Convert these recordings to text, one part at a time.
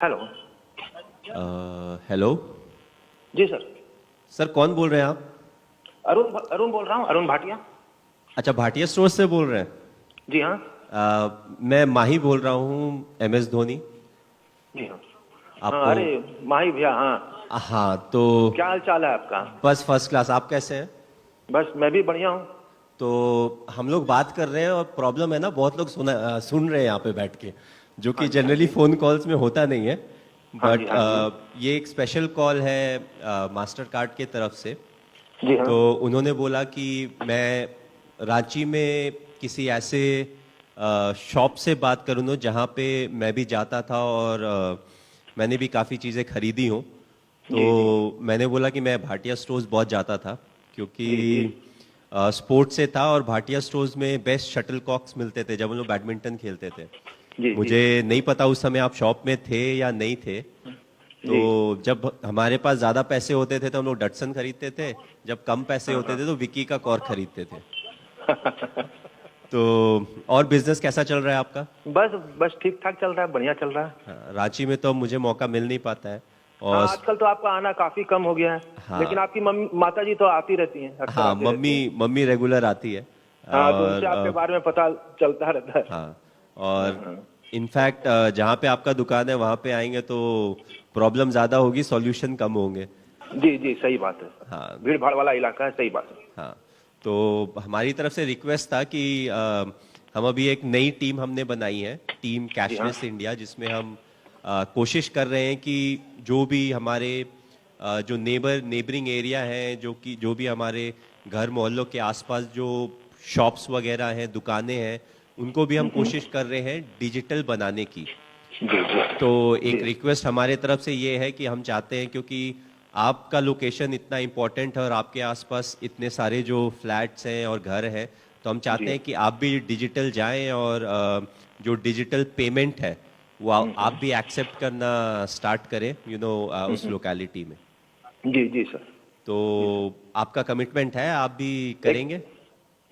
Hello. Hello. जी sir. Sir कौन बोल रहे हैं आप? अरुण अरुण बोल रहा हूँ, अरुण भाटिया। अच्छा, भाटिया स्टोर से बोल रहे हैं। जी हाँ। मैं माही बोल रहा हूँ, MS धोनी। जी हाँ। हाँ, आपको अरे माही भैया, हाँ। हाँ तो क्या हाल चाल है आपका? बस फर्स्ट क्लास। आप कैसे हैं? बस मैं भी बढ़िया हूँ। तो हम लोग बात कर रहे हैं और प्रॉब्लम है ना, बहुत लोग सुन रहे हैं यहाँ पे बैठ के, जो हाँ कि जी, हाँ जनरली जी। फ़ोन कॉल्स में होता नहीं है। हाँ जी, बट हाँ जी। ये एक स्पेशल कॉल है मास्टर कार्ड के तरफ से। जी हाँ। तो उन्होंने बोला कि मैं रांची में किसी ऐसे शॉप से बात करूँ ना जहाँ पे मैं भी जाता था, और मैंने भी काफ़ी चीज़ें खरीदी हूँ। तो जी जी। मैंने बोला कि मैं भाटिया स्टोर्स बहुत जाता था, क्योंकि जी जी। स्पोर्ट्स से था, और भाटिया स्टोर्स में बेस्ट शटल कॉक्स मिलते थे जब हम लोग बैडमिंटन खेलते थे। जी जी। मुझे नहीं पता उस समय आप शॉप में थे या नहीं थे। तो जी। जब हमारे पास ज़्यादा पैसे होते थे तो हम लोग डटसन खरीदते थे, जब कम पैसे हाँ होते हाँ। थे तो विकी का कॉर्क खरीदते थे। तो और बिजनेस कैसा चल रहा है आपका? बस बस ठीक ठाक चल रहा है, बढ़िया चल रहा है। हाँ, रांची में तो अब मुझे मौका मिल नहीं पाता है। हाँ, और आजकल तो आपका आना काफी कम हो गया है। लेकिन हाँ, आपकी मम्मी माता जी तो आती रहती हैं, अक्सर हाँ, आती रहती मम्मी हैं। मम्मी रेगुलर आती है। हाँ, तो और उनसे आपके बारे में पता चलता रहता है। हाँ, और हाँ। इनफैक्ट जहाँ पे आपका दुकान है वहाँ पे आएंगे तो प्रॉब्लम ज़्यादा होगी, सॉल्यूशन कम होंगे। जी जी, सही बात है। हाँ, भीड़ भाड़ वाला इलाका है, सही बात है। हाँ। तो हमारी तरफ से रिक्वेस्ट था कि हम अभी एक नई टीम हमने बनाई है, टीम जी हाँ। कैशलेस इंडिया, जिसमें हम कोशिश कर रहे हैं कि जो भी हमारे जो नेबरिंग एरिया है, जो भी हमारे घर मोहल्लों के आसपास जो शॉप्स वगैरह हैं, दुकानें हैं, उनको भी हम कोशिश कर रहे हैं डिजिटल बनाने की। जी जी। तो एक जी रिक्वेस्ट हमारे तरफ से ये है कि हम चाहते हैं, क्योंकि आपका लोकेशन इतना इम्पोर्टेंट है और आपके आसपास इतने सारे जो फ्लैट्स हैं और घर हैं, तो हम चाहते जी। हैं कि आप भी डिजिटल जाएं, और जो डिजिटल पेमेंट है वो आप भी एक्सेप्ट करना स्टार्ट करें, उस लोकेलिटी में। जी जी सर। तो जी सर। आपका कमिटमेंट है, आप भी एक करेंगे?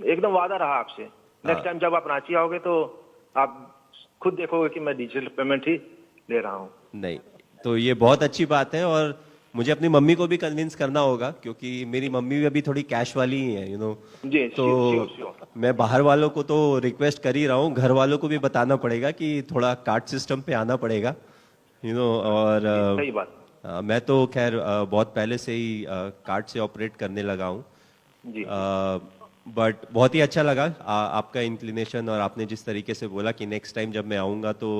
एकदम वादा रहा आपसे। नेक्स्ट हाँ, टाइम जब आप रांची आओगे तो आप खुद देखोगे कि मैं डिजिटल पेमेंट ही ले रहा हूँ। नहीं, तो ये बहुत अच्छी बात है, और मुझे अपनी मम्मी को भी कन्विंस करना होगा, क्योंकि मेरी मम्मी भी अभी थोड़ी कैश वाली ही है, जी, तो श्योर श्योर। मैं बाहर वालों को तो रिक्वेस्ट कर ही रहा हूँ, घर वालों को भी बताना पड़ेगा कि थोड़ा कार्ड सिस्टम पे आना पड़ेगा। और जी, सही बात। मैं तो खैर बहुत पहले से ही कार्ड से ऑपरेट करने लगा हूँ। जी जी। बट बहुत ही अच्छा लगा आपका इंक्लिनेशन, और आपने जिस तरीके से बोला कि नेक्स्ट टाइम जब मैं आऊँगा तो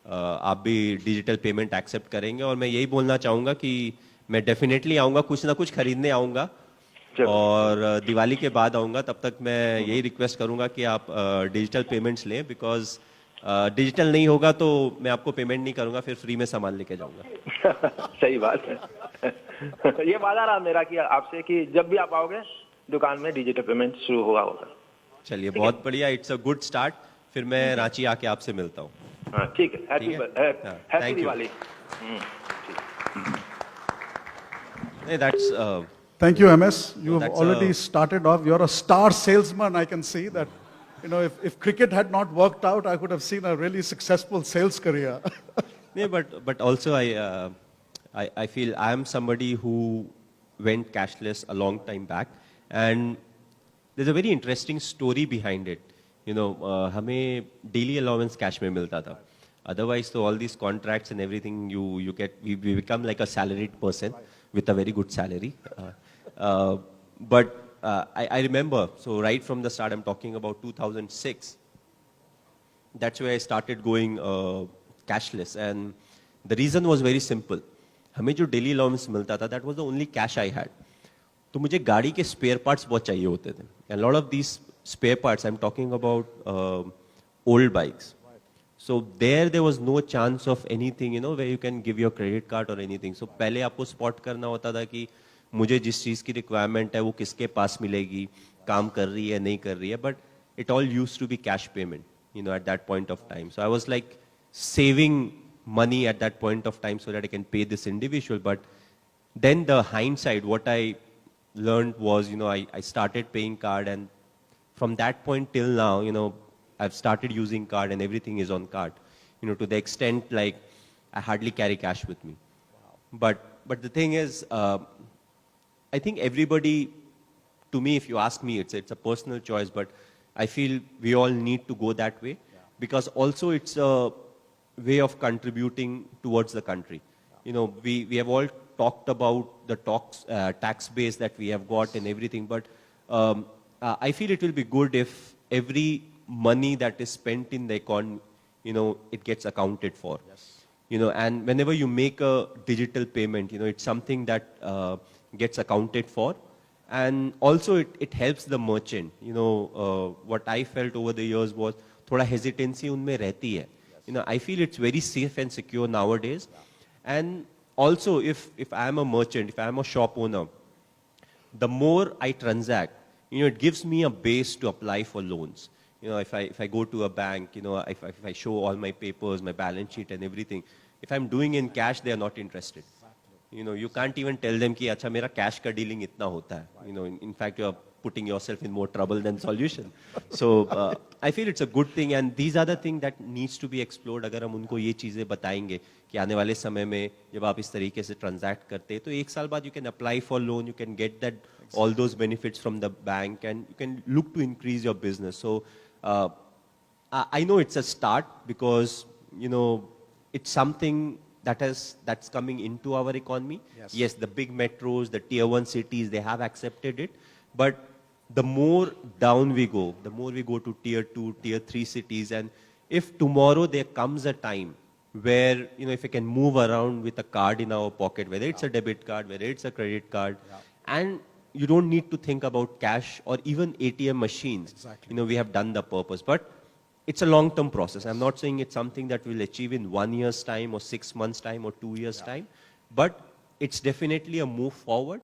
आप भी डिजिटल पेमेंट एक्सेप्ट करेंगे, और मैं यही बोलना चाहूँगा कि मैं डेफिनेटली आऊँगा, कुछ ना कुछ खरीदने आऊँगा। जरूर और जरूर। दिवाली के बाद आऊँगा, तब तक मैं यही रिक्वेस्ट करूँगा कि आप डिजिटल पेमेंट्स लें, बिकॉज डिजिटल नहीं होगा तो मैं आपको पेमेंट नहीं करूँगा, फिर फ्री में सामान लेके जाऊँगा। सही बात है। ये वादा रहा मेरा कि आपसे कि जब भी आप आओगे दुकान में डिजिटल पेमेंट शुरू होगा। चलिए, ठीक है। बहुत बढ़िया, इट्स अ गुड स्टार्ट। फिर मैं रांची आके आपसे मिलता हूँ। हाँ ठीक है। ठीक है। हाँ, हैप्पी थैंक यू। दिवाली। ठीक। नहीं, that's Thank you, MS. You have that's already started off. You're a star salesman. I can see that. If cricket had not worked out, I could have seen a really successful sales career. yeah, but also I feel I am somebody who went cashless a long time back, and there's a very interesting story behind it. हमें daily allowance cash में मिलता था. Otherwise, so all these contracts and everything, you get we become like a salaried person with a very good salary. But I remember, so right from the start, I'm talking about 2006. That's where I started going cashless, and the reason was very simple. हमें जो daily allowance मिलता था, that was the only cash I had. तो मुझे गाड़ी के spare parts बहुत चाहिए होते थे. And a lot of these spare parts, I'm talking about old bikes. So there was no chance of anything, where you can give your credit card or anything. So पहले आपको spot करना होता था कि मुझे जिस चीज़ की requirement है वो किसके पास मिलेगी, काम कर रही है नहीं कर रही है. But it all used to be cash payment, at that point of time. So I was like saving money at that point of time so that I can pay this individual. But then the hindsight, what I learned was, I started paying card, and from that point till now, I've started using card and everything is on card. To the extent like I hardly carry cash with me. But the thing is, I think everybody, to me, if you ask me, it's a personal choice, but I feel we all need to go that way because also it's a way of contributing towards the country. You know, we have all talked about the tax base that we have got and everything, but I feel it will be good if every money that is spent in the economy, you know, it gets accounted for. You know, and whenever you make a digital payment, you know, it's something that gets accounted for. And also it helps the merchant. You know, what I felt over the years was thoda hesitancy unme rehti hai. You know, I feel it's very safe and secure nowadays. And also if I am a merchant, if I am a shop owner, the more I transact, you know, it gives me a base to apply for loans. You know, if I go to a bank, you know, if I show all my papers, my balance sheet and everything, if I'm doing in cash, they are not interested. You know, you can't even tell them कि अच्छा मेरा cash का dealing इतना होता है. You know, in fact, you are putting yourself in more trouble than solution. So I feel it's a good thing, and these are the things that needs to be explored. अगर हम उनको ये चीजें बताएंगे कि आने वाले समय में जब आप इस तरीके से transact करते हैं, तो एक साल बाद you can apply for loan, you can get that all those benefits from the bank, and you can look to increase your business. So I know it's a start because you know it's something that's coming into our economy. Yes, the big metros, the tier 1 cities, they have accepted it. But the more down we go, the more we go to tier 2, tier 3 cities. And if tomorrow there comes a time where, you know, if we can move around with a card in our pocket, whether it's a debit card, whether it's a credit card, and you don't need to think about cash or even ATM machines. You know, we have done the purpose. But it's a long-term process. I'm not saying it's something that we'll achieve in 1 year's time or 6 months' time or 2 years' time, but it's definitely a move forward.